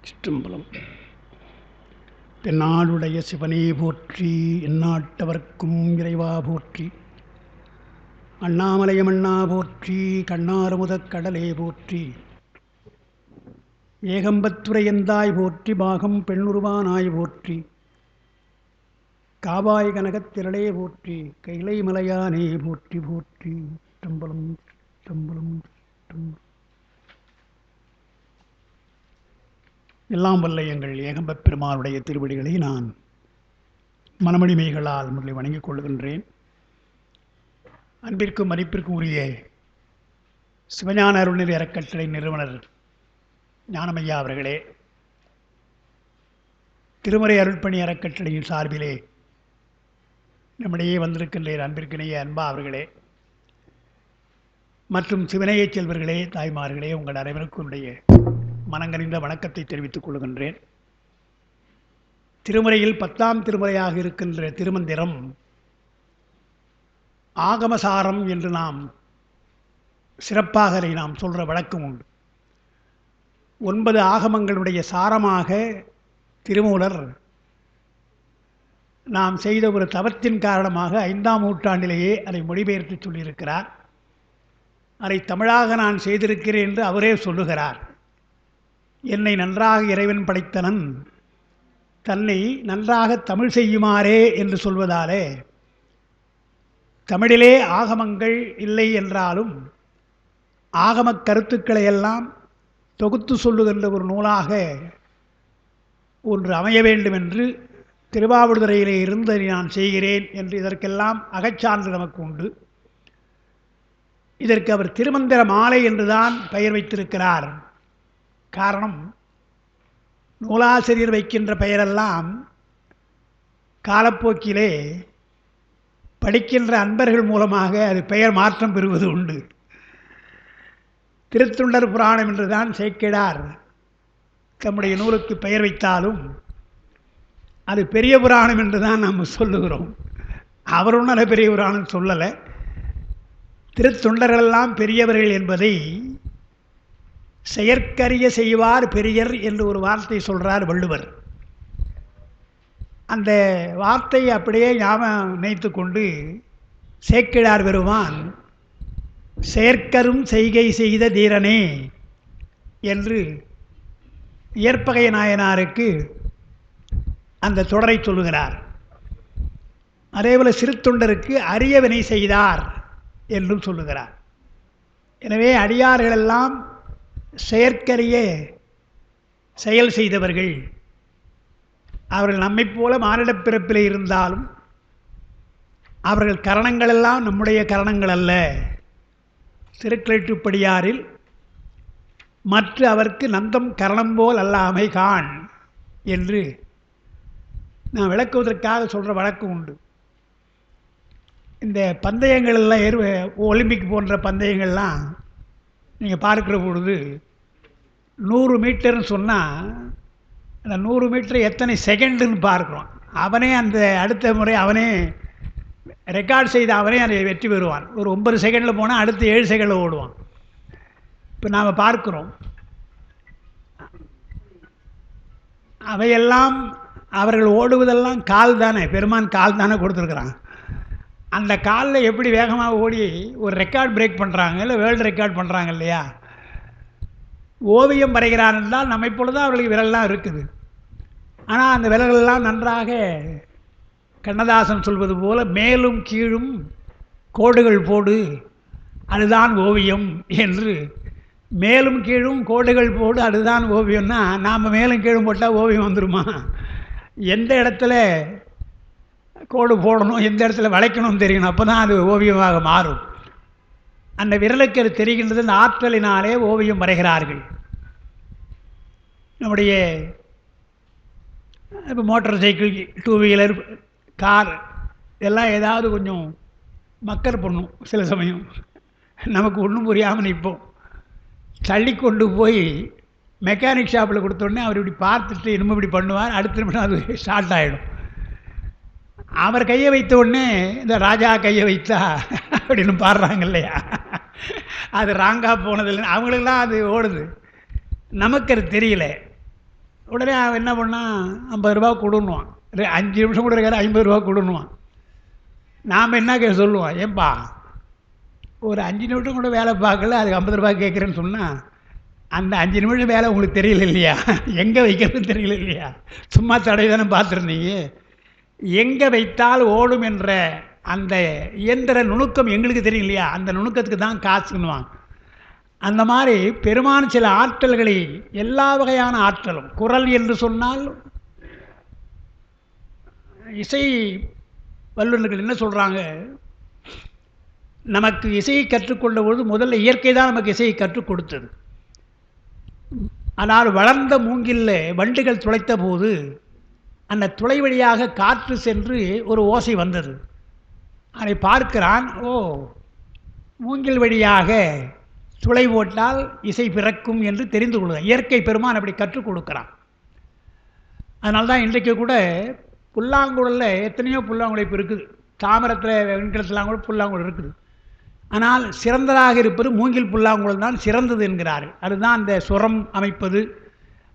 சிற்றம்பலம். தென்னாடுடைய சிவனே போற்றி, எந்நாட்டவர்க்கும் இறைவா போற்றி. அண்ணாமலையமண்ணா போற்றி, கண்ணாறுமுதக் கடலே போற்றி. ஏகம்பத்துரையந்தாய் போற்றி, பாகம் பெண்ணுருவானாய் போற்றி. காவாய் கனகத்திரளே போற்றி, கைலை மலையானே போற்றி போற்றி. சிற்றம்பலம் சிற்றம்பலம் சிற்றம்பலம். எல்லாம் வல்ல எங்கள் ஏகம்பப் பெருமானுடைய திருவடிகளை நான் மனமணிமைகளால் முதலில் வணங்கிக் கொள்கின்றேன். அன்பிற்கும் மதிப்பிற்கும் உரிய சிவஞான அருள்நெறி அறக்கட்டளை நிறுவனர் ஞானமையா அவர்களே, திருமறை அருள்பணி அறக்கட்டளையின் சார்பிலே நம்மிடையே வந்திருக்கின்ற அன்பிற்கிணைய அன்பா அவர்களே மற்றும் சிவனைய செல்வர்களே, தாய்மார்களே, உங்கள் அனைவருக்கும் மனங்கனிந்த வணக்கத்தை தெரிவித்துக் கொள்கின்றேன். திருமுறையில் 10ஆம் திருமுறையாக இருக்கின்ற திருமந்திரம் ஆகமசாரம் என்று நாம் சிறப்பாக அதை நாம் சொல்கிற வழக்கம் உண்டு. 9 ஆகமங்களுடைய சாரமாக திருமூலர் நாம் செய்த ஒரு தவத்தின் காரணமாக 5ஆம் நூற்றாண்டிலேயே அதை மொழிபெயர்த்து சொல்லியிருக்கிறார். அதை தமிழாக நான் செய்திருக்கிறேன் என்று அவரே சொல்லுகிறார். என்னை நன்றாக இறைவன் படைத்தனன், தன்னை நன்றாக தமிழ் செய்யுமாறே என்று சொல்வதாலே தமிழிலே ஆகமங்கள் இல்லை என்றாலும் ஆகமக் கருத்துக்களை எல்லாம் தொகுத்து சொல்லுகின்ற ஒரு நூலாக ஒன்று அமைய வேண்டும் என்று திருவாவடுதுறையிலே இருந்து நான் செய்கிறேன் என்று இதற்கெல்லாம் அகச்சான்று நமக்கு உண்டு. இதற்கு அவர் திருமந்திர மாலை என்றுதான் பெயர் வைத்திருக்கிறார். காரணம், நூலாசிரியர் வைக்கின்ற பெயரெல்லாம் காலப்போக்கிலே படிக்கின்ற அன்பர்கள் மூலமாக அது பெயர் மாற்றம் பெறுவது உண்டு. திருத்தொண்டர் புராணம் என்றுதான் சேக்கிழார் தம்முடைய நூலுக்கு பெயர் வைத்தாலும் அது பெரிய புராணம் என்று தான் நாம் சொல்லுகிறோம். அவர் ஒன்றும் பெரிய புராணம் சொல்லலை. திருத்தொண்டர்களெல்லாம் பெரியவர்கள் என்பதை செயற்கரிய செய்வார் பெரியர் என்று ஒரு வார்த்தை சொல்கிறார் வள்ளுவர். அந்த வார்த்தையை அப்படியே ஞாபகம் நினைத்து கொண்டு சேக்கிழார் பெருமான் செயற்கரும் செய்கை செய்த தீரனே என்று இயற்பகை நாயனாருக்கு அந்த தொடரை சொல்லுகிறார். அதேபோல் சிறுத்தொண்டருக்கு அரியவினை செய்தார் என்றும் சொல்லுகிறார். எனவே அடியார்களெல்லாம் செயற்கரிய செயல் செய்தவர்கள். அவர்கள் நம்மைப் போல மானிடப் பிறப்பில் இருந்தாலும் அவர்கள் கரணங்களெல்லாம் நம்முடைய கரணங்கள் அல்ல. திருக்கிழட்டுப்படியாரில் மற்ற அவர்க்கு நந்தம் கரணம் போல் அல்லாமை காண் என்று நான் விளக்குவதற்காக சொல்கிற வழக்கம் உண்டு. இந்த பந்தயங்கள்லாம் ஒலிம்பிக் போன்ற பந்தயங்கள்லாம் நீங்கள் பார்க்குற பொழுது 100 மீட்டர்னு சொன்னால் அந்த 100 மீட்டர் எத்தனை செகண்டுன்னு பார்க்குறோம். அவனே அந்த அடுத்த முறை அவனே ரெக்கார்ட் செய்து அவனே அதை வெற்றி பெறுவான். ஒரு 9 செகண்டில் போனால் அடுத்து 7 செகண்டில் ஓடுவான். இப்போ நாம் பார்க்குறோம். அவையெல்லாம் அவர்கள் ஓடுவதெல்லாம் கால் தானே, பெருமான் கால் தானே கொடுத்துருக்குறான். அந்த காலில் எப்படி வேகமாக ஓடி ஒரு ரெக்கார்ட் பிரேக் பண்ணுறாங்க, இல்லை வேர்ல்டு ரெக்கார்ட் பண்ணுறாங்க இல்லையா? ஓவியம் வரைகிறான் என்றால் நம்மை பொழுது அவர்களுக்கு விரல்லாம் இருக்குது. ஆனால் அந்த விரல்களெல்லாம் நன்றாக கண்ணதாசன் சொல்வது போல மேலும் கீழும் கோடுகள் போடு அதுதான் ஓவியம் என்று, மேலும் கீழும் கோடுகள் போடு அதுதான் ஓவியம்னா நாம் மேலும் கீழும் போட்டால் ஓவியம் வந்துடுமா? எந்த இடத்துல கோடு போடணும், எந்த இடத்துல வளைக்கணும்னு தெரியணும். அப்போ தான் அது ஓவியமாக மாறும். அந்த விரலுக்கு அது தெரிகின்றது. அந்த ஆற்றலினாலே ஓவியம் வரைகிறார்கள். நம்முடைய இப்போ மோட்டார் சைக்கிள், 2 வீலர், கார் இதெல்லாம் ஏதாவது கொஞ்சம் மக்கர் பண்ணும். சில சமயம் நமக்கு ஒன்றும் புரியாமல் நிற்போம். தள்ளி கொண்டு போய் மெக்கானிக் ஷாப்பில் கொடுத்தோடனே அவர் இப்படி பார்த்துட்டு இன்னும் இப்படி பண்ணுவார். அடுத்த நிமிஷம் அது ஸ்டார்ட் ஆகிடும். அவர் கையை வைத்த உடனே இந்த ராஜா கையை வைத்தா அப்படின்னு பாடுறாங்க இல்லையா? அது ராங்காக போனதில்லை. அவங்களுக்கெல்லாம் அது ஓடுது. நமக்கு அது தெரியல. உடனே அவன் என்ன பண்ணான், 50 ரூபா கொடுன்னுவான். 5 நிமிஷம் கூட இருக்காரு, 50 ரூபா கொடுன்னுவான். நாம் என்ன சொல்லுவோம், ஏன்பா ஒரு 5 நிமிஷம் கூட வேலை பார்க்கல, அதுக்கு 50 ரூபா கேட்குறேன்னு சொன்னால், அந்த 5 நிமிஷம் வேலை உங்களுக்கு தெரியல இல்லையா, எங்கே வைக்கிறதுன்னு தெரியல இல்லையா, சும்மா தடவை தானே பார்த்துருந்தீங்க. எங்கே வைத்தால் ஓடும் என்ற அந்த இயந்திர நுணுக்கம் எங்களுக்கு தெரியும் இல்லையா, அந்த நுணுக்கத்துக்கு தான் காசுன்னுவாங்க. அந்த மாதிரி பெருமான் சில ஆற்றல்களை, எல்லா வகையான ஆற்றலும், குரல் என்று சொன்னால் இசை வல்லுநர்கள் என்ன சொல்கிறாங்க, நமக்கு இசையை கற்றுக்கொண்ட பொழுது முதல்ல இயற்கை தான் நமக்கு இசையை கற்றுக் கொடுத்தது. ஆனால் வளர்ந்த மூங்கில்ல வண்டுகள் துளைத்த போது அந்த துளை வழியாக காற்று சென்று ஒரு ஓசை வந்தது. அதை பார்க்கிறான், ஓ மூங்கில் வழியாக துளை போட்டால் இசை பிறக்கும் என்று தெரிந்து கொள்ளுங்க. இயற்கை பெருமான் அப்படி கற்றுக் கொடுக்குறான். அதனால தான் இன்றைக்கு கூட புல்லாங்குழலில் எத்தனையோ புல்லாங்குழல் இருக்குது, தாமரத்தில் வெண்கலத்திலாம் கூட புல்லாங்குழல் இருக்குது. ஆனால் சிறந்ததாக இருப்பது மூங்கில் புல்லாங்குழல் தான் சிறந்தது என்கிறார்கள். அதுதான் அந்த சுரம் அமைப்பது,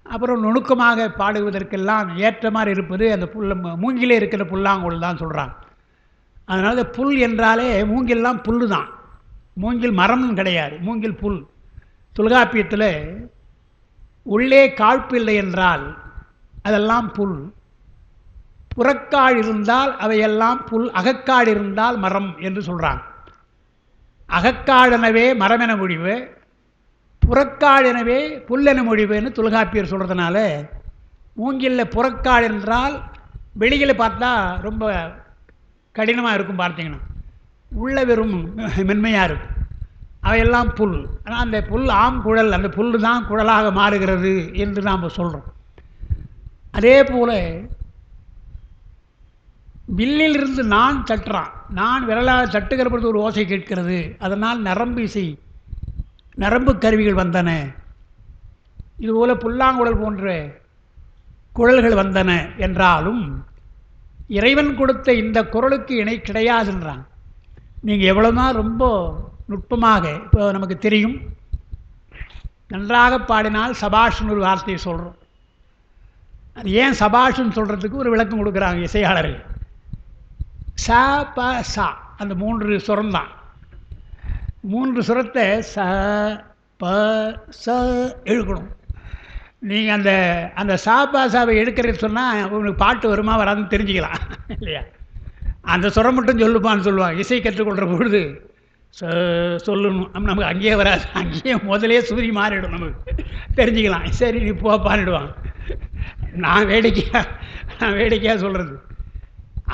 அப்புறம் நுணுக்கமாக பாடுவதற்கெல்லாம் ஏற்ற மாதிரி இருப்பது அந்த மூங்கிலே இருக்கிற புல்லாங்குழல் தான் சொல்கிறாங்க. அதனால் புல் என்றாலே மூங்கில்லாம் புல் தான், மூங்கில் மரம்னு கிடையாது, மூங்கில் புல். தொல்காப்பியத்தில் உள்ளே காழ்ப்பு இல்லை என்றால் அதெல்லாம் புல், புறக்காடு இருந்தால் அவையெல்லாம் புல், அகக்காடு இருந்தால் மரம் என்று சொல்கிறாங்க. அகக்காடெனவே மரமென முடிவு, புறக்காடெனவே புல்லென முடிவுன்னு தொல்காப்பியர் சொல்கிறதுனால மூங்கிலில் புறக்காடு என்றால் வெளியில் பார்த்தா ரொம்ப கடினமாக இருக்கும், பார்த்தீங்கன்னா உள்ள வெறும் மென்மையாக இருக்கும், அவையெல்லாம் புல். ஆனால் அந்த புல் ஆம் குழல், அந்த புல் தான் குழலாக மாறுகிறது என்று நாம் சொல்கிறோம். அதே போல் வில்லிலிருந்து நான் தட்டுறான், நான் விரலாக தட்டுகிற பொழுது ஒரு ஓசை கேட்கிறது, அதனால் நரம்பு இசை, நரம்பு கருவிகள் வந்தன. இதுபோல் புல்லாங்குழல் போன்ற குழல்கள் வந்தன என்றாலும் இறைவன் கொடுத்த இந்த குரலுக்கு இணை கிடையாதுன்றான். நீங்கள் எவ்வளோதான் ரொம்ப நுட்பமாக, இப்போ நமக்கு தெரியும், நன்றாக பாடினால் சபாஷ்னு ஒரு வார்த்தையை சொல்கிறோம். அது ஏன் சபாஷ்னு சொல்கிறதுக்கு ஒரு விளக்கம் கொடுக்குறாங்க இசையாளர்கள். ச ப சா அந்த 3 சுரம் தான். 3 சுரத்தை ச ப ச எழுக்கணும். நீங்கள் அந்த அந்த சா ப சாவை எடுக்கிறேன்னு சொன்னால் உங்களுக்கு பாட்டு வருமா வராதுன்னு தெரிஞ்சுக்கலாம் இல்லையா. அந்த சுரம் மட்டும் சொல்லுப்பான்னு சொல்லுவாங்க. இசை கற்றுக்கொள்கிற பொழுது சொல்லணும், நமக்கு அங்கேயே வராது, அங்கேயே முதலே சுதி மாறிடும், நமக்கு தெரிஞ்சுக்கலாம். சரி நீ போப்பான்னுடுவாங்க. நான் வேடிக்கையாக சொல்கிறது,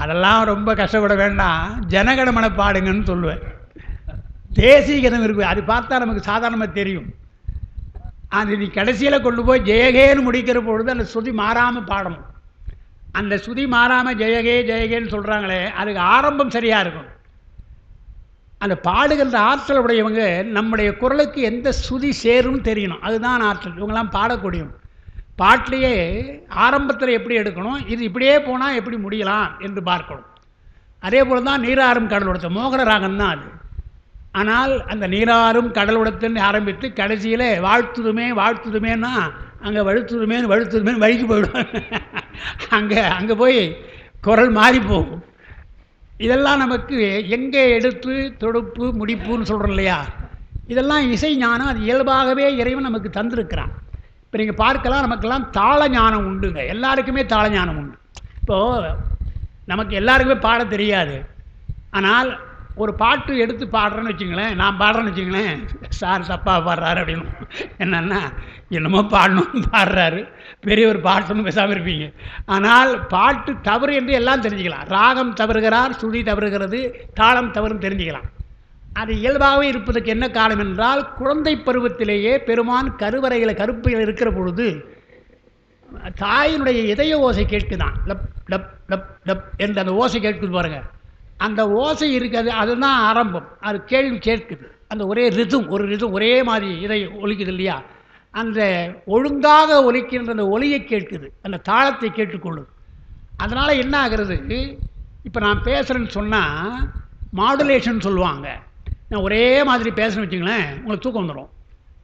அதெல்லாம் ரொம்ப கஷ்டப்பட வேண்டாம், ஜனகணமன பாடுங்கன்னு சொல்லுவேன். தேசிய கீதம் இருக்குது, அது பார்த்தா நமக்கு சாதாரணமாக தெரியும். அது நீ கடைசியில் கொண்டு போய் ஜெயகேன்னு முடிக்கிற பொழுது அந்த சுதி மாறாமல் பாடணும். அந்த சுதி மாறாமல் ஜெயகே ஜெயகேன்னு சொல்கிறாங்களே, அதுக்கு ஆரம்பம் சரியாக இருக்கும். அந்த பாடுகின்ற ஆற்றல் உடையவங்க நம்முடைய குரலுக்கு எந்த சுதி சேரும்னு தெரியணும், அதுதான் ஆற்றல். இவங்கெல்லாம் பாடக்கூடியவங்க. பாட்டிலேயே ஆரம்பத்தில் எப்படி எடுக்கணும், இது இப்படியே போனால் எப்படி முடியலாம் என்று பார்க்கணும். அதே போல் தான் நீராறும் கடலுடத்த மோகன ராகம் தான் அது. ஆனால் அந்த நீராறும் கடலுடத்துன்னு ஆரம்பித்து கடைசியில் வாழ்த்துதுமேன்னா அங்கே வழுத்துதுமேன்னு வழிக்கு போயிடும். அங்கே போய் குரல் மாறி போகும். இதெல்லாம் நமக்கு எங்கே எடுத்து தொடுப்பு முடிப்புன்னு சொல்கிறோம் இல்லையா, இதெல்லாம் இசை ஞானம். அது இயல்பாகவே இறைவன் நமக்கு தந்திருக்கிறான். இப்போ நீங்கள் பார்க்கலாம், நமக்கெல்லாம் தாள ஞானம் உண்டுங்க, எல்லாருக்குமே தாள ஞானம் உண்டு. இப்போது நமக்கு எல்லாருக்குமே பாட தெரியாது, ஆனால் ஒரு பாட்டு எடுத்து பாடுறேன்னு வச்சுங்களேன், நான் பாடுறேன்னு வச்சுங்களேன், சார் தப்பாக பாடுறாரு அப்படின்னு, என்னென்னா என்னமோ பாடணும்னு பாடுறாரு, பெரியவர் பாட்டணும்னு பேசாமல் இருப்பீங்க. ஆனால் பாட்டு தவறு என்று எல்லாம் தெரிஞ்சுக்கலாம். ராகம் தவறுகிறார், சுதி தவறுகிறது, தாளம் தவறுன்னு தெரிஞ்சுக்கலாம். அது இயல்பாகவே இருப்பதற்கு என்ன காரணம் என்றால், குழந்தை பருவத்திலேயே பெருமான் கருவறையில் கருப்பையில் இருக்கிற பொழுது தாயினுடைய இதய ஓசை கேட்குதான், லப் டப் டப் டப் என்று அந்த ஓசை கேட்குது பாருங்க. அந்த ஓசை இருக்குது, அதுதான் ஆரம்பம். அது கேள்வி கேட்குது, அந்த ஒரே ரிதும், ஒரு ரிதும் ஒரே மாதிரி இதை ஒலிக்குது இல்லையா, அந்த ஒழுங்காக ஒலிக்கின்ற அந்த ஒலியை கேட்குது, அந்த தாளத்தை கேட்டுக்கொள்ளுது. அதனால் என்ன ஆகிறது, இப்போ நான் பேசுகிறேன்னு சொன்னால் மாடுலேஷன் சொல்லுவாங்க. நான் ஒரே மாதிரி பேசுகிறேன்னு வச்சுங்களேன், உங்களுக்கு தூக்கம் வந்துடும்.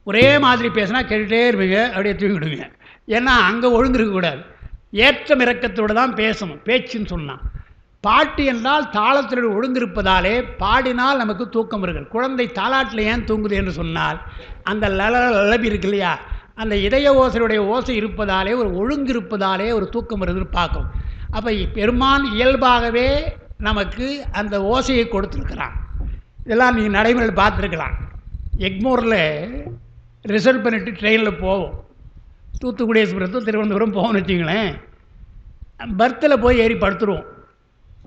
ஒரே மாதிரி பேசினா கேட்டுகிட்டே இருப்பீங்க, அப்படியே தூங்கிவிடுவீங்க. ஏன்னா அங்கே ஒழுங்கு இருக்கக்கூடாது, ஏற்றம் இறக்கத்தோடு தான் பேசணும் பேச்சுன்னு சொன்னான். பாட்டு என்றால் தாளத்தினுடைய ஒழுங்கு இருப்பதாலே பாடினால் நமக்கு தூக்கம் வருகிறது. குழந்தை தாலாட்டில் ஏன் தூங்குது என்று சொன்னால் அந்த லலபி இருக்கு இல்லையா, அந்த இதய ஓசையுடைய ஓசை இருப்பதாலே, ஒரு ஒழுங்கு இருப்பதாலே ஒரு தூக்கம் வருதுன்னு பார்க்கும். அப்போ பெருமான் இயல்பாகவே நமக்கு அந்த ஓசையை கொடுத்துருக்கிறான். இதெல்லாம் நீங்கள் நடைமுறையில் பார்த்துருக்கலாம். எக்மோரில் ரிசர்வ் பண்ணிவிட்டு ட்ரெயினில் போவோம், தூத்துக்குடி எக்ஸ்பிரஸும் திருவனந்தபுரம் போகணும்னு வச்சுங்களேன். பர்த்தில் போய் ஏறி படுத்துருவோம்.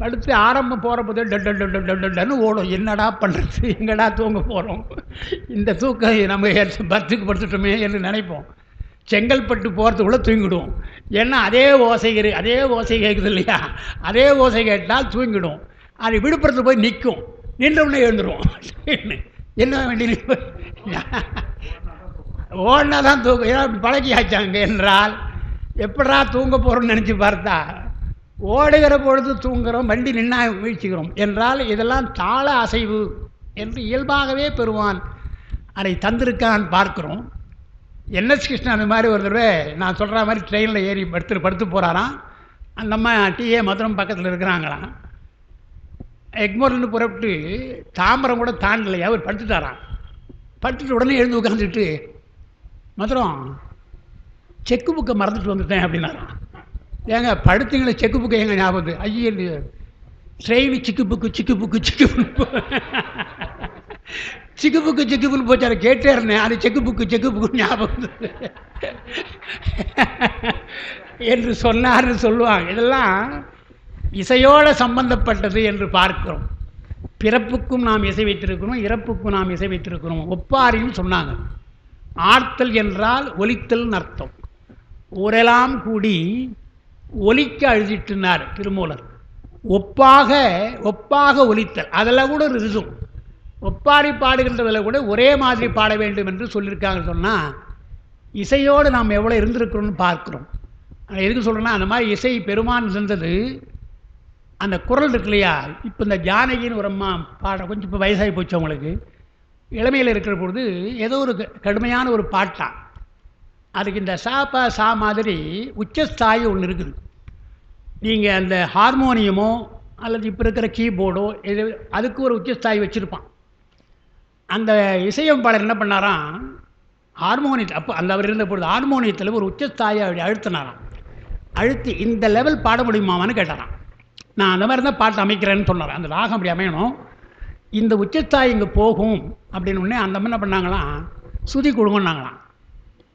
படுத்து ஆரம்பம் போகிறப்போதே டன்னு ஓடும். என்னடா பண்ணுறது, எங்கடா தூங்க போகிறோம், இந்த தூக்கம் நம்ம பர்த்துக்கு படுத்துட்டோமே என்று நினைப்போம். செங்கல்பட்டு போகிறதுக்குள்ளே தூங்கிடுவோம். ஏன்னா அதே ஓசை கேட்குது இல்லையா, அதே ஓசை கேட்டால் தூங்கிடும். அது விழுப்புரத்தில் போய் நிற்கும், நின்றவுடனே எழுந்துருவோம். என்ன வேண்டிய ஓடினா தான் தூக்கம். ஏன்னா பழகியாச்சாங்க என்றால் எப்படா தூங்க போகிறோம்னு நினச்சி பார்த்தா ஓடுகிற பொழுது தூங்குகிறோம், வண்டி நின்னா வீழ்ச்சிக்கிறோம் என்றால் இதெல்லாம் தாள அசைவு என்று இயல்பாகவே பெறுவான் அதை தந்திருக்கான் பார்க்குறோம். என்எஸ் கிருஷ்ணன் அந்த மாதிரி ஒரு தடவை நான் சொல்கிற மாதிரி ட்ரெயினில் ஏறி படுத்து போகிறாராம். அந்த அம்மா டிஏ மதுரம் பக்கத்தில் இருக்கிறாங்களாம். எக்மோர்லேருந்து புறப்பட்டு தாம்பரம் கூட தாண்டலையா, அவர் படுத்துட்டாராம். படுத்துட்டு உடனே எழுந்து உட்காந்துட்டு, மதுரம் செக்கு புக்கை மறந்துட்டு வந்துட்டேன் அப்படின்னாராம். ஏங்க படுத்துங்களே, செக்கு புக்கை எங்க ஞாபகம்? ஐயோ ட்ரெயின் சிக்கு புக்கு போச்சாரு, கேட்டே இருந்தேன். அது செக்கு புக்கு ஞாபகம் என்று சொன்னார்னு சொல்லுவாங்க. இதெல்லாம் இசையோடு சம்பந்தப்பட்டது என்று பார்க்கிறோம். பிறப்புக்கும் நாம் இசை வைத்திருக்கிறோம், இறப்புக்கும் நாம் இசை வைத்திருக்கிறோம். ஒப்பாரின்னு சொன்னாங்க. ஆர்த்தல் என்றால் ஒலித்தல்னு அர்த்தம். ஊரெல்லாம் கூடி ஒலிக்க அழுதிட்டுனார் திருமூலர். ஒப்பாக ஒலித்தல், அதெல்லாம் கூட ஒரு இதுவும் ஒப்பாரி பாடுகின்றதில் கூட ஒரே மாதிரி பாட வேண்டும் என்று சொல்லியிருக்காங்க. சொன்னால் இசையோடு நாம் எவ்வளோ இருந்திருக்கிறோம்னு பார்க்குறோம். எதுக்கு சொல்கிறேன்னா, அந்த மாதிரி இசை பெருமான் இருந்தது. அந்த குரல் இருக்கு இல்லையா, இப்போ இந்த ஜானகின்னு ஒரு அம்மா பாட, கொஞ்சம் இப்போ வயசாகி போச்சு அவங்களுக்கு, இளமையில் இருக்கிற பொழுது ஏதோ ஒரு கடுமையான ஒரு பாட்டான். அதுக்கு இந்த சா மாதிரி உச்சஸ்தாயி ஒன்று இருக்குது. நீங்கள் அந்த ஹார்மோனியமோ அல்லது இப்போ இருக்கிற கீபோர்டோ இது அதுக்கு ஒரு உச்சஸ்தாயி வச்சுருப்பான். அந்த இசையமைப்பாளர் என்ன பண்ணாராம், ஹார்மோனியத்தில் அப்போ அந்த அவர் இருந்த பொழுது ஹார்மோனியத்தில் ஒரு உச்சஸ்தாயை அழுத்தினாராம். அழுத்தி இந்த லெவல் பாட முடியுமான்னு கேட்டாராம். நான் அந்த மாதிரி தான் பாட்டு அமைக்கிறேன்னு சொன்னார். அந்த ராகம் அப்படி அமையணும், இந்த உச்சஸ்தாய் இங்கே போகும் அப்படின்னு உடனே அந்த என்ன பண்ணாங்களாம், சுதி கொடுங்கன்னாங்களாம்.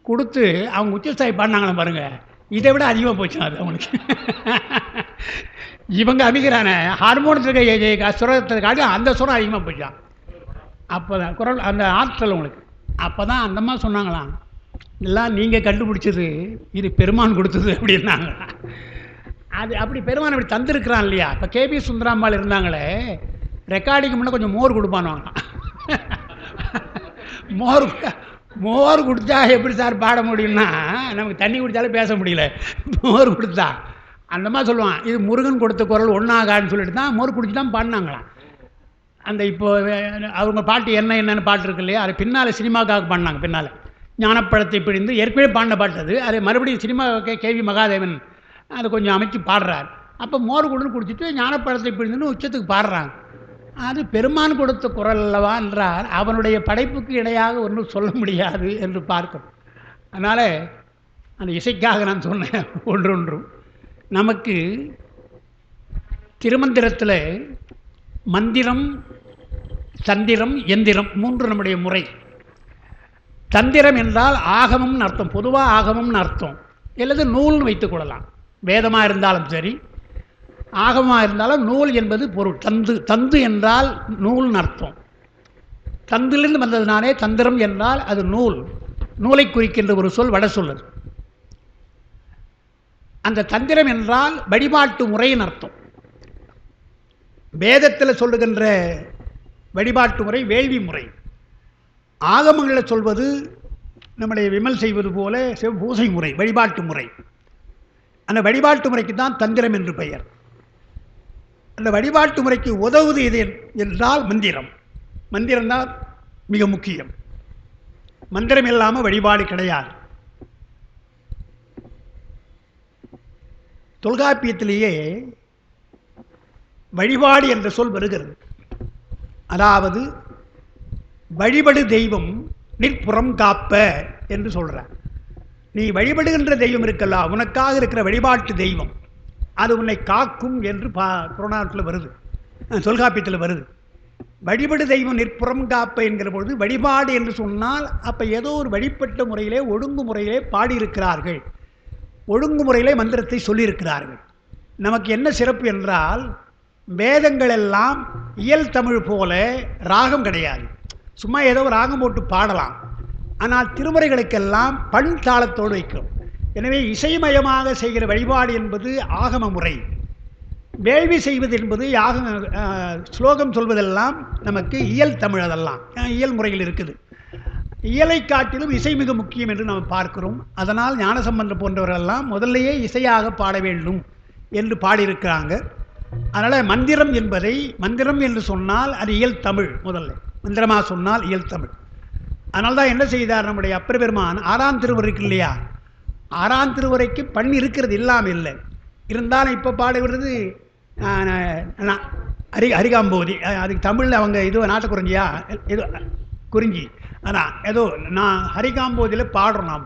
கொடுத்து அவங்க உச்சஸ்தாய் பாடினாங்களாம். பாருங்கள், இதை விட அதிகமாக போச்சு அது அவங்களுக்கு. இவங்க அமைக்கிறானே ஹார்மோனியத்துக்கு சுரத்துக்காக அந்த சுரம் அதிகமாக போச்சான். அப்போ தான் குரல் அந்த ஆற்றல் உங்களுக்கு. அப்போ தான் அந்தம்மா சொன்னாங்களாம், எல்லாம் நீங்கள் கண்டுபிடிச்சது, இது பெருமான் கொடுத்தது அப்படின்னாங்களாம். அது அப்படி பெருமான் அப்படி தந்திருக்கிறான் இல்லையா. இப்போ கேபி சுந்தராம்பாள் இருந்தாங்களே, ரெக்கார்டிங்கு முன்னே கொஞ்சம் மோர் கொடுப்பானுவாங்களாம். மோர் கொடுத்தா எப்படி சார் பாட முடியும்னா, நமக்கு தண்ணி குடித்தாலும் பேச முடியல, மோர் கொடுத்தா. அந்த மாதிரி சொல்லுவான், இது முருகன் கொடுத்த குரல் ஒன்றாகான்னு சொல்லிட்டு தான் மோர் குடிச்சு தான் பாடினாங்களாம். அந்த இப்போ அவங்க பாட்டு என்னென்னு பாட்டு இருக்கு இல்லையா, அது பின்னால் சினிமாவுக்காக பாடினாங்க. பின்னால் ஞானப்பழத்தை பிடிந்து ஏற்கனவே பாடின பாட்டு அது. அதை மறுபடியும் சினிமாவுக்கு கேவி மகாதேவன் அதை கொஞ்சம் அமைச்சு பாடுறார். அப்போ மோர் குடின்னு குடிச்சிட்டு ஞானப்பழத்தை பிடிந்துன்னு உச்சத்துக்கு பாடுறாங்க. அது பெருமான் கொடுத்த குரல் அல்லவா என்றால் அவனுடைய படைப்புக்கு இடையாக ஒன்றும் சொல்ல முடியாது என்று பார்க்கும். அதனால் அந்த இசைக்காக நான் சொன்னேன். ஒன்றும் நமக்கு திருமந்திரத்தில் மந்திரம், தந்திரம், எந்திரம் மூன்று நம்முடைய முறை. தந்திரம் என்றால் ஆகமம்னு அர்த்தம், பொதுவாக ஆகமம்னு அர்த்தம், அல்லது நூல்னு வைத்துக் கொள்ளலாம். வேதமாக இருந்தாலும் சரி, ஆகமாக இருந்தாலும் நூல் என்பது பொருள். தந்து என்றால் நூல்னு அர்த்தம். தந்திலிருந்து வந்ததுனாலே தந்திரம் என்றால் அது நூல், நூலை குறிக்கின்ற ஒரு சொல், வட சொல்லது. அந்த தந்திரம் என்றால் வழிபாட்டு முறையின் அர்த்தம். வேதத்தில் சொல்லுகின்ற வழிபாட்டு முறை வேள்வி முறை. ஆகமங்களில் சொல்வது நம்முடைய விமல் செய்வது போல பூசை முறை, வழிபாட்டு முறை. அந்த வழிபாட்டு முறைக்கு தான் தந்திரம் என்று பெயர். அந்த வழிபாட்டு முறைக்கு உதவுவது எது என்றால் மந்திரம். மந்திரம்தான் மிக முக்கியம். மந்திரம் இல்லாமல் வழிபாடு கிடையாது. தொல்காப்பியத்திலேயே வழிபாடு என்ற சொல் வருகிறது. அதாவது வழிபடு தெய்வம் நிற்புறம் காப்ப என்று சொல்கிறார். நீ வழிபடுகின்ற தெய்வம் இருக்கல்ல, உனக்காக இருக்கிற வழிபாட்டு தெய்வம் அது உன்னை காக்கும் என்று புராணத்தில் வருது, தொல்காப்பியத்தில் வருது. வழிபடு தெய்வம் நிற்புறம் காப்ப என்கிற பொழுது வழிபாடு என்று சொன்னால் அப்போ ஏதோ ஒரு வழிபட்ட முறையிலே ஒழுங்குமுறையிலே பாடியிருக்கிறார்கள், ஒழுங்குமுறையிலே மந்திரத்தை சொல்லியிருக்கிறார்கள். நமக்கு என்ன சிறப்பு என்றால் வேதங்கள் எல்லாம் இயல் தமிழ் போல ராகம் கிடையாது, சும்மா ஏதோ ராகம் போட்டு பாடலாம். ஆனால் திருமுறைகளுக்கெல்லாம் பண் தாளத்தோடு வைக்கும். எனவே இசைமயமாக செய்கிற வழிபாடு என்பது ஆகம முறை, வேள்வி செய்வது என்பது ஸ்லோகம் சொல்வதெல்லாம் நமக்கு இயல் தமிழ், அதெல்லாம் இயல் முறையில் இருக்குது. இயலை காட்டிலும் இசை மிக முக்கியம் என்று நாம் பார்க்கிறோம். அதனால் ஞானசம்பந்தர் போன்றவர்களெல்லாம் முதல்லையே இசையாக பாட வேண்டும் என்று பாடியிருக்கிறாங்க. அதனால் மந்திரம் என்பதை, மந்திரம் என்று சொன்னால் அது இயல் தமிழ், முதல்ல மந்திரமாக சொன்னால் இயல் தமிழ். அதனால தான் என்ன செய்தார் நம்முடைய அப்பர் பெருமான், 6ஆம் திருமுறை இருக்கு இல்லையா, 6ஆம் திருமுறைக்கு பண் இருக்கிறது, இல்லாமல் இல்லை. இருந்தாலும் இப்போ பாடுகிறது அரிகாம்போதி, அதுக்கு தமிழில் அவங்க இது நாட்டுக்குறிஞ்சியா ஏதோ குறிஞ்சி, அதான் ஏதோ நான் ஹரிகாம்போதியில் பாடுறோம் நாம்.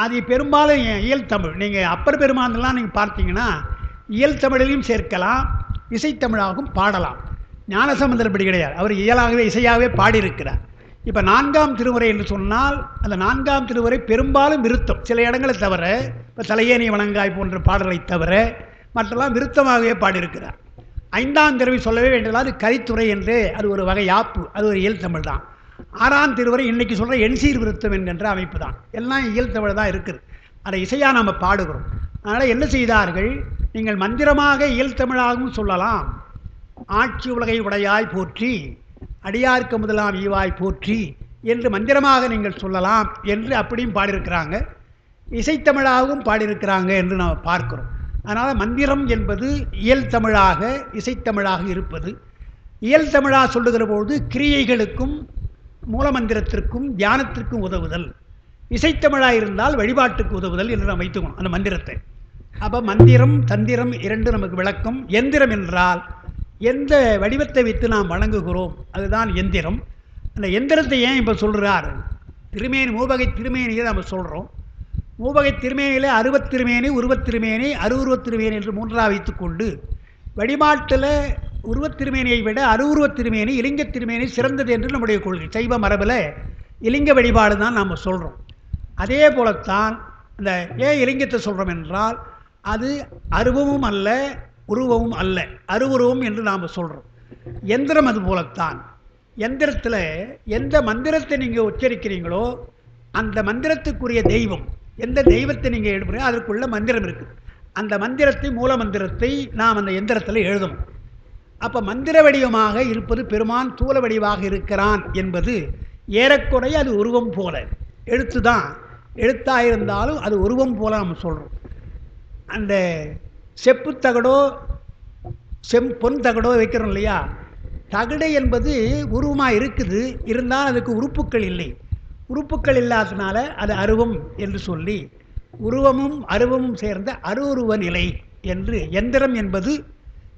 அது பெரும்பாலும் இயல் தமிழ். நீங்கள் அப்பர் பெருமானெல்லாம் நீங்கள் பார்த்தீங்கன்னா இயல் தமிழிலையும் சேர்க்கலாம், இசைத்தமிழாகவும் பாடலாம். ஞானசம்பந்தர் படி கிடையாது, அவர் இயலாகவே இசையாகவே பாடியிருக்கிறார். இப்போ 4ஆம் திருமுறை என்று சொன்னால் அந்த 4ஆம் திருமுறை பெரும்பாலும் விருத்தம், சில இடங்களை தவிர, இப்போ தலையேனி வணங்காய் போன்ற பாடல்களை தவிர மற்றெல்லாம் விருத்தமாகவே பாடியிருக்கிறார். 5ஆம் திருவை சொல்லவே வேண்டியது, அது கரித்துறை என்று, அது ஒரு வகை யாப்பு, அது ஒரு இயல் தமிழ் தான். 6ஆம் திருமுறை இன்றைக்கி சொல்கிற எண்சீர் விருத்தம் என்கின்ற அமைப்பு தான், எல்லாம் இயல் தமிழ் தான் இருக்குது. அதை இசையாக நாம் பாடுகிறோம். அதனால் என்ன செய்தார்கள், நீங்கள் மந்திரமாக இயல் தமிழாகவும் சொல்லலாம். ஆட்சி உலகை உடையாய் போற்றி, அடியார்க்கு முதலாம் ஈவாய் போற்றி என்று மந்திரமாக நீங்கள் சொல்லலாம் என்று அப்படியும் பாடியிருக்கிறாங்க, இசைத்தமிழாகவும் பாடியிருக்கிறாங்க என்று நாம் பார்க்கிறோம். அதனால் மந்திரம் என்பது இயல் தமிழாக இசைத்தமிழாக இருப்பது. இயல் தமிழாக சொல்லுகிற போது கிரியைகளுக்கும் மூலமந்திரத்திற்கும் தியானத்திற்கும் உதவுதல், இசைத்தமிழாக இருந்தால் வழிபாட்டுக்கு உதவுதல் என்று நாம் வைத்துக்கணும் அந்த மந்திரத்தை. அப்போ மந்திரம் தந்திரம் இரண்டு நமக்கு விளக்கம். எந்திரம் என்றால் எந்த வடிவத்தை வைத்து நாம் வணங்குகிறோம் அதுதான் எந்திரம். அந்த எந்திரத்தை ஏன் இப்போ சொல்கிறார், திருமேனி மூவகை திருமேனியை நம்ம சொல்கிறோம். மூவகை திருமேனியில் அருவத்திருமேனி, உருவத்திருமேனி, அருவுருவத்திருமேனி என்று மூன்றாக வைத்துக்கொண்டு வழிபாட்டில் உருவத்திருமேனியை விட அருவுருவத்திருமேனி இலிங்கத்திருமேனி சிறந்தது என்று நம்முடைய கொள்கை. சைவ மரபில் இலிங்க வழிபாடு தான் நாம் சொல்கிறோம். அதே போலத்தான் இந்த ஏன் இலிங்கத்தை சொல்கிறோம் என்றால் அது அருவமும் அல்ல உருவமும் அல்ல, அருவுருவம் என்று நாம் சொல்கிறோம். எந்திரம் அது போலத்தான். எந்திரத்தில் எந்த மந்திரத்தை நீங்கள் உச்சரிக்கிறீங்களோ அந்த மந்திரத்துக்குரிய தெய்வம், எந்த தெய்வத்தை நீங்கள் எழுதுறீங்களோ அதற்குள்ள மந்திரம் இருக்குது. அந்த மந்திரத்தை மூல மந்திரத்தை நாம் அந்த எந்திரத்தில் எழுதணும். அப்போ மந்திர வடிவமாக இருப்பது பெருமான் தூல வடிவாக இருக்கிறான் என்பது ஏறக்குறைய அது உருவம் போல, எழுத்து தான், எழுத்தாக இருந்தாலும் அது உருவம் போல நம்ம சொல்கிறோம். அந்த செப்பு தகடோ பொன் தகடோ வைக்கிறோம் இல்லையா, தகடு என்பது உருவமாக இருக்குது, இருந்தால் அதுக்கு உறுப்புக்கள் இல்லை. உறுப்புக்கள் இல்லாததுனால அது அருவம் என்று சொல்லி உருவமும் அருவமும் சேர்ந்த அருவுருவ நிலை என்று, எந்திரம் என்பது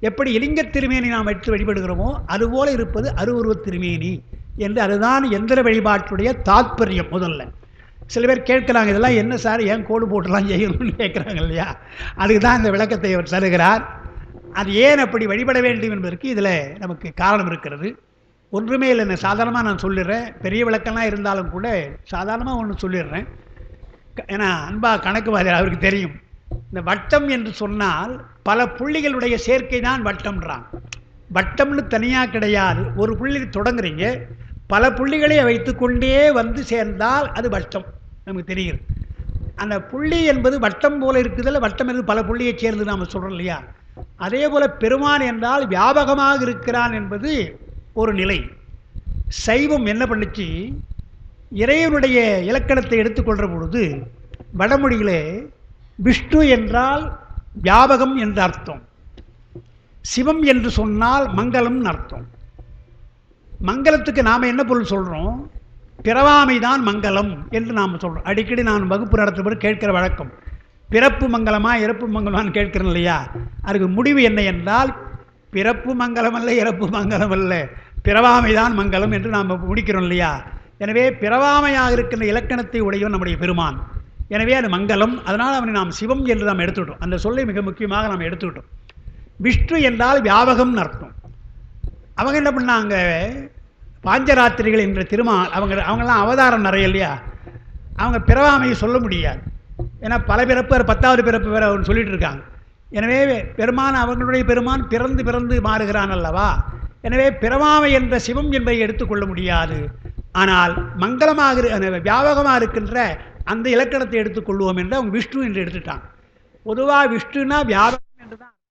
எப்படி இலிங்க திருமேனி நாம் வைத்து வழிபடுகிறோமோ அதுபோல இருப்பது அருவுருவ திருமேனி என்று, அதுதான் எந்திர வழிபாட்டுடைய தாத்பரியம். முதல்ல சில பேர் கேட்குறாங்க, இதெல்லாம் என்ன சார் ஏன் கோடு போட்டுலாம் செய்யணும்னு கேட்குறாங்க இல்லையா, அதுக்கு தான் இந்த விளக்கத்தை அவர் தருகிறார். அது ஏன் அப்படி வழிபட வேண்டும் என்பதற்கு இதில் நமக்கு காரணம் இருக்கிறது. ஒன்றுமே இல்லை, சாதாரணமாக நான் சொல்லிடுறேன், பெரிய விளக்கம்லாம் இருந்தாலும் கூட சாதாரணமாக ஒன்று சொல்லிடுறேன். ஏன்னா அன்பா கணக்குவாதி அவருக்கு தெரியும், இந்த வட்டம் என்று சொன்னால் பல புள்ளிகளுடைய சேர்க்கை தான் வட்டம்ன்றான். வட்டம்னு தனியாக கிடையாது, ஒரு புள்ளி தொடங்குறீங்க, பல புள்ளிகளை வைத்துக்கொண்டே வந்து சேர்ந்தால் அது வட்டம் நமக்கு தெரிகிறது. அந்த புள்ளி என்பது வட்டம் போல இருக்குதில்ல, வட்டம் என்பது பல புள்ளியை சேர்ந்து நாம் சொல்கிறோம் இல்லையா, அதே போல் பெருமான் என்றால் வியாபகமாக இருக்கிறான் என்பது ஒரு நிலை. சைவம் என்ன பண்ணுச்சு, இறைவனுடைய இலக்கணத்தை எடுத்துக்கொள்கிற பொழுது வடமொழியிலே விஷ்ணு என்றால் வியாபகம் என்று அர்த்தம், சிவம் என்று சொன்னால் மங்களம்னு அர்த்தம். மங்களத்துக்கு நாம் என்ன பொருள் சொல்கிறோம், பிறவாமை தான் மங்களம் என்று நாம் சொல்கிறோம். அடிக்கடி நான் வகுப்பு நடத்துகிற கேட்கிற வழக்கம், பிறப்பு மங்கலமா இறப்பு மங்கலமான்னு கேட்கிறோம் இல்லையா? அதுக்கு முடிவு என்ன என்றால், பிறப்பு மங்கலம் அல்ல, இறப்பு மங்கலம் அல்ல, பிறவாமை தான் மங்கலம் என்று நாம் முடிக்கிறோம் இல்லையா? எனவே பிறவாமையாக இருக்கின்ற இலக்கணத்தை உடையவன் நம்முடைய பெருமான். எனவே அது மங்கலம். அதனால் அவனை நாம் சிவம் என்று நாம் எடுத்துக்கிட்டோம். அந்த சொல்லை மிக முக்கியமாக நாம் எடுத்துக்கிட்டோம். விஷ்ணு என்றால் வியாபகம்னு அர்த்தம். அவங்க என்ன பண்ணாங்க, பாஞ்சராத்திரிகள் என்ற திருமால் அவங்கெல்லாம் அவதாரம் நிறைய இல்லையா? அவங்க பிறவாமையை சொல்ல முடியாது. ஏன்னா பல பிறப்பு, 10வது பிறப்பு வேறு அவர் சொல்லிட்டு இருக்காங்க. எனவே பெருமான், அவர்களுடைய பெருமான் பிறந்து பிறந்து மாறுகிறான் அல்லவா? எனவே பிறவாமை என்ற சிவம் என்பதை எடுத்துக்கொள்ள முடியாது. ஆனால் மங்களமாக வியாபகமாக இருக்கின்ற அந்த இலக்கணத்தை எடுத்துக்கொள்வோம் என்று அவங்க விஷ்ணு என்று எடுத்துட்டாங்க. பொதுவாக விஷ்ணுனா வியாபகம்